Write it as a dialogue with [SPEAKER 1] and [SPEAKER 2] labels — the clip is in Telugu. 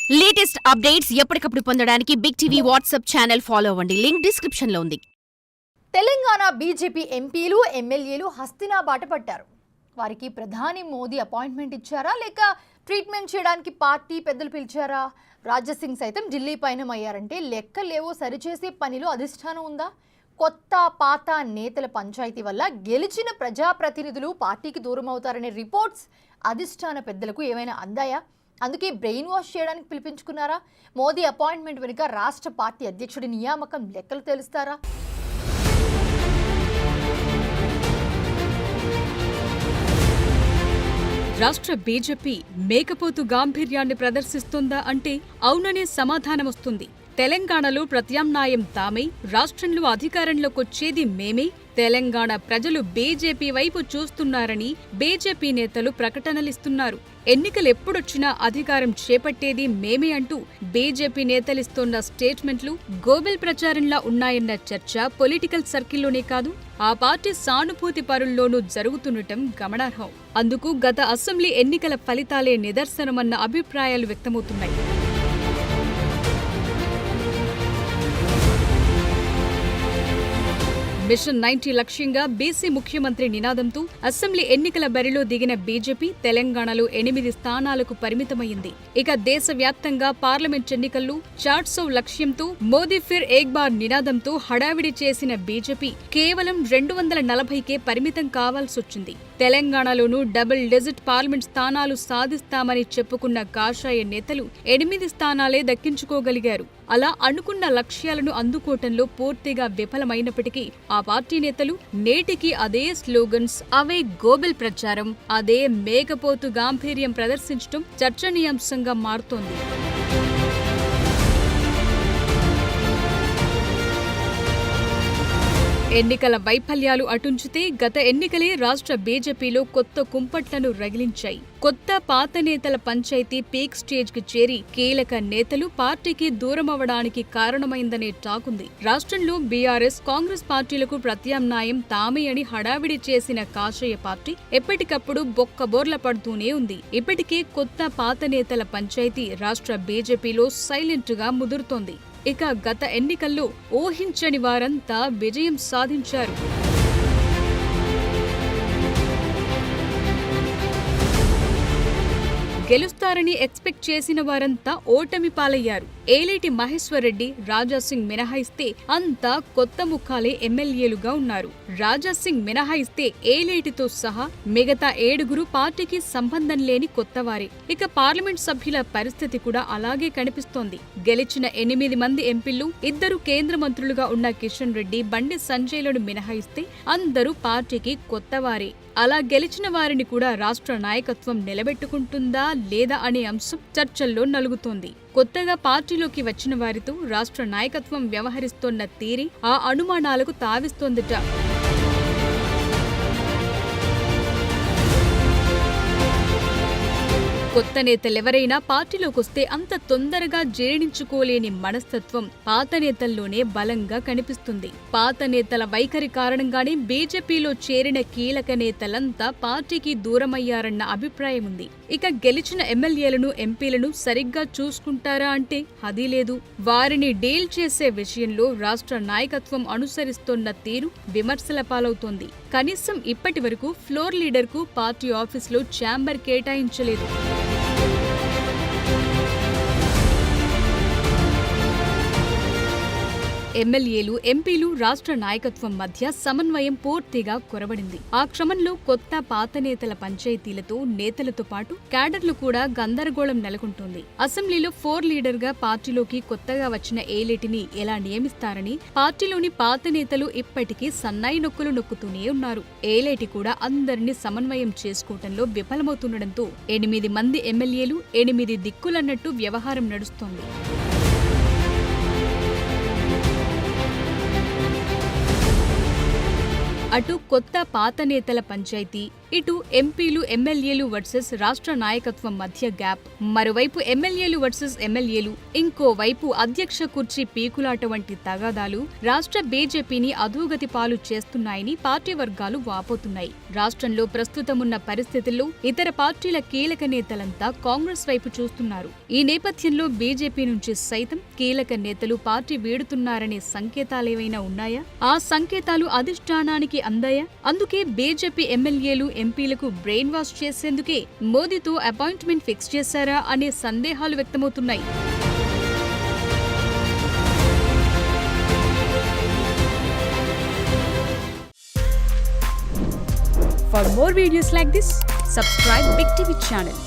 [SPEAKER 1] లేటెస్ట్ అప్డేట్స్ ఎప్పటికప్పుడు పొందడానికి Big TV WhatsApp channel follow అవ్వండి. లింక్ డిస్క్రిప్షన్ లో ఉంది.
[SPEAKER 2] తెలంగాణ బీజేపీ ఎంపీలు ఎమ్మెల్యేలు హస్తినా బాట పట్టారు. వారికి ప్రధాని మోదీ అపాయింట్మెంట్ ఇచ్చారా లేక ట్రీట్మెంట్ చేయడానికి పార్టీ పెద్దలు పిలిచారా? రాజసింగ్ సైతం ఢిల్లీ పయనమయ్యారంటే లెక్కలేవో సరిచేసే పనిలో అధిష్టానం ఉందా? కొత్త పాత నేతల పంచాయతీ వల్ల గెలిచిన ప్రజాప్రతినిధులు పార్టీకి దూరం అవుతారనే రిపోర్ట్స్ అధిష్టాన పెద్దలకు ఏమైనా అందాయా? అందుకే బ్రెయిన్ వాష్ చేయడానికి పిలిపించుకున్నారా? మోదీ అపాయింట్మెంట్ వెనుక రాష్ట్ర పార్టీ అధ్యక్షుడి నియామకం లెక్కలు తెలుస్తారా?
[SPEAKER 3] రాష్ట్ర బీజేపీ మేకపోతు గాంభీర్యాన్ని ప్రదర్శిస్తుందా అంటే అవుననే సమాధానం వస్తుంది. తెలంగాణలో ప్రత్యామ్నాయం తామే, రాష్ట్రంలో అధికారంలోకొచ్చేది మేమే, తెలంగాణ ప్రజలు బీజేపీ వైపు చూస్తున్నారని బీజేపీ నేతలు ప్రకటనలిస్తున్నారు. ఎన్నికలెప్పుడొచ్చినా అధికారం చేపట్టేది మేమే అంటూ బీజేపీ నేతలిస్తోన్న స్టేట్మెంట్లు గోబెల్ ప్రచారంలా ఉన్నాయన్న చర్చ పొలిటికల్ సర్కిల్లోనే కాదు, ఆ పార్టీ సానుభూతి పరుల్లోనూ జరుగుతుండటం గమనార్హం. అందుకు గత అసెంబ్లీ ఎన్నికల ఫలితాలే నిదర్శనమన్న అభిప్రాయాలు వ్యక్తమవుతున్నాయి. మిషన్ 90 లక్ష్యంగా బీసీ ముఖ్యమంత్రి నినాదంతో అసెంబ్లీ ఎన్నికల బరిలో దిగిన బీజేపీ తెలంగాణలో 8 స్థానాలకు పరిమితమైంది. ఇక దేశవ్యాప్తంగా పార్లమెంట్ ఎన్నికల్లో 400 లక్ష్యంతో మోదీ ఫిర్ ఏక్ బార్ నినాదంతో హడావిడి చేసిన బీజేపీ కేవలం 240కే పరిమితం కావాల్సొచ్చింది. తెలంగాణలోనూ డబుల్ డిజిట్ పార్లమెంట్ స్థానాలు సాధిస్తామని చెప్పుకున్న కాషాయ నేతలు 8 స్థానాలే దక్కించుకోగలిగారు. అలా అనుకున్న లక్ష్యాలను అందుకోవటంలో పూర్తిగా విఫలమైనప్పటికీ ఆ పార్టీ నేతలు నేటికి అదే స్లోగన్స్, అవే గోబెల్ ప్రచారం, అదే మేకపోతు గాంభీర్యం ప్రదర్శించడం చర్చనీయాంశంగా మారుతోంది. ఎన్నికల వైఫల్యాలు అటుంచితే గత ఎన్నికలే రాష్ట్ర బీజేపీలో కొత్త కుంపట్లను రగిలించాయి. కొత్త పాత నేతల పంచాయతీ పీక్ స్టేజ్ కి చేరి కీలక నేతలు పార్టీకి దూరమవడానికి కారణమైందనే టాకుంది. రాష్ట్రంలో బీఆర్ఎస్, కాంగ్రెస్ పార్టీలకు ప్రత్యామ్నాయం తామే అని హడావిడి చేసిన కాషాయ పార్టీ ఎప్పటికప్పుడు బొక్కబోర్ల పడుతూనే ఉంది. ఇప్పటికే కొత్త పాత నేతల పంచాయతీ రాష్ట్ర బీజేపీలో సైలెంట్ గా ముదురుతోంది. ఇక గత ఎన్నికల్లో ఊహించని వారంతా విజయం సాధించారు. గెలుస్తారని ఎక్స్పెక్ట్ చేసిన వారంతా ఓటమి పాలయ్యారు. ఏలేటి మహేశ్వర్ రెడ్డి, రాజాసింగ్ మినహాయిస్తే అంతా కొత్త ముఖాలే ఎమ్మెల్యేలుగా ఉన్నారు. రాజాసింగ్ మినహాయిస్తే ఏలేటితో సహా మిగతా 7 పార్టీకి సంబంధం లేని కొత్తవారే. ఇక పార్లమెంట్ సభ్యుల పరిస్థితి కూడా అలాగే కనిపిస్తోంది. గెలిచిన 8 మంది ఎంపీలు 2 కేంద్ర మంత్రులుగా ఉన్న కిషన్ రెడ్డి, బండి సంజయ్లను మినహాయిస్తే అందరూ పార్టీకి కొత్తవారే. అలా గెలిచిన వారిని కూడా రాష్ట్ర నాయకత్వం నిలబెట్టుకుంటుందా లేదా అనే అంశం చర్చల్లో నలుగుతోంది. కొత్తగా పార్టీలోకి వచ్చిన వారితో రాష్ట్ర నాయకత్వం వ్యవహరిస్తోన్న తీరి ఆ అనుమానాలకు తావిస్తోందట. కొత్త నేతలెవరైనా పార్టీలోకొస్తే అంత తొందరగా జీర్ణించుకోలేని మనస్తత్వం పాత నేతల్లోనే బలంగా కనిపిస్తుంది. పాత నేతల వైఖరి కారణంగానే బీజేపీలో చేరిన కీలక నేతలంతా పార్టీకి దూరమయ్యారన్న అభిప్రాయం ఉంది. ఇక గెలిచిన ఎమ్మెల్యేలను, ఎంపీలను సరిగ్గా చూసుకుంటారా అంటే అదీ లేదు. వారిని డీల్ చేసే విషయంలో రాష్ట్ర నాయకత్వం అనుసరిస్తోన్న తీరు విమర్శల పాలవుతోంది. కనీసం ఇప్పటి వరకు ఫ్లోర్ లీడర్కు పార్టీ ఆఫీసులో ఛాంబర్ కేటాయించలేదు. ఎమ్మెల్యేలు, ఎంపీలు, రాష్ట్ర నాయకత్వం మధ్య సమన్వయం పూర్తిగా కొరబడింది. ఆ క్రమంలో కొత్త పాత నేతల పంచాయతీలతో నేతలతో పాటు క్యాడర్లు కూడా గందరగోళం నెలకొంటోంది. అసెంబ్లీలో 4 లీడర్గా పార్టీలోకి కొత్తగా వచ్చిన ఏలేటిని ఎలా నియమిస్తారని పార్టీలోని పాత నేతలు ఇప్పటికీ సన్నాయి నొక్కులు నొక్కుతూనే ఉన్నారు. ఏలేటి కూడా అందరినీ సమన్వయం చేసుకోవటంలో విఫలమవుతుండటంతో 8 మంది ఎమ్మెల్యేలు 8 దిక్కులన్నట్టు వ్యవహారం నడుస్తోంది. అటు కొత్త పాత నేతల పంచాయతీ, ఇటు ఎంపీలు ఎమ్మెల్యేలు వర్సెస్ రాష్ట్ర నాయకత్వం మధ్య గ్యాప్, మరోవైపు ఎమ్మెల్యేలు వర్సెస్ ఎమ్మెల్యేలు, ఇంకోవైపు అధ్యక్ష కుర్చీ పీకులాట వంటి తగాదాలు రాష్ట్ర బీజేపీని అధోగతి పాలు చేస్తున్నాయని పార్టీ వర్గాలు వాపోతున్నాయి. రాష్ట్రంలో ప్రస్తుతమున్న పరిస్థితుల్లో ఇతర పార్టీల కీలక నేతలంతా కాంగ్రెస్ వైపు చూస్తున్నారు. ఈ నేపథ్యంలో బీజేపీ నుంచి సైతం కీలక నేతలు పార్టీ వీడుతున్నారనే సంకేతాలేవైనా ఉన్నాయా? ఆ సంకేతాలు అధిష్టానానికి అందాయా? అందుకే బీజేపీ ఎమ్మెల్యేలు ఎంపీలకు బ్రెయిన్ వాష్ చేసేందుకే మోదీతో అపాయింట్మెంట్ ఫిక్స్ చేశారా అనే సందేహాలు వ్యక్తమవుతున్నాయి. For more videos like this, subscribe Big TV channel.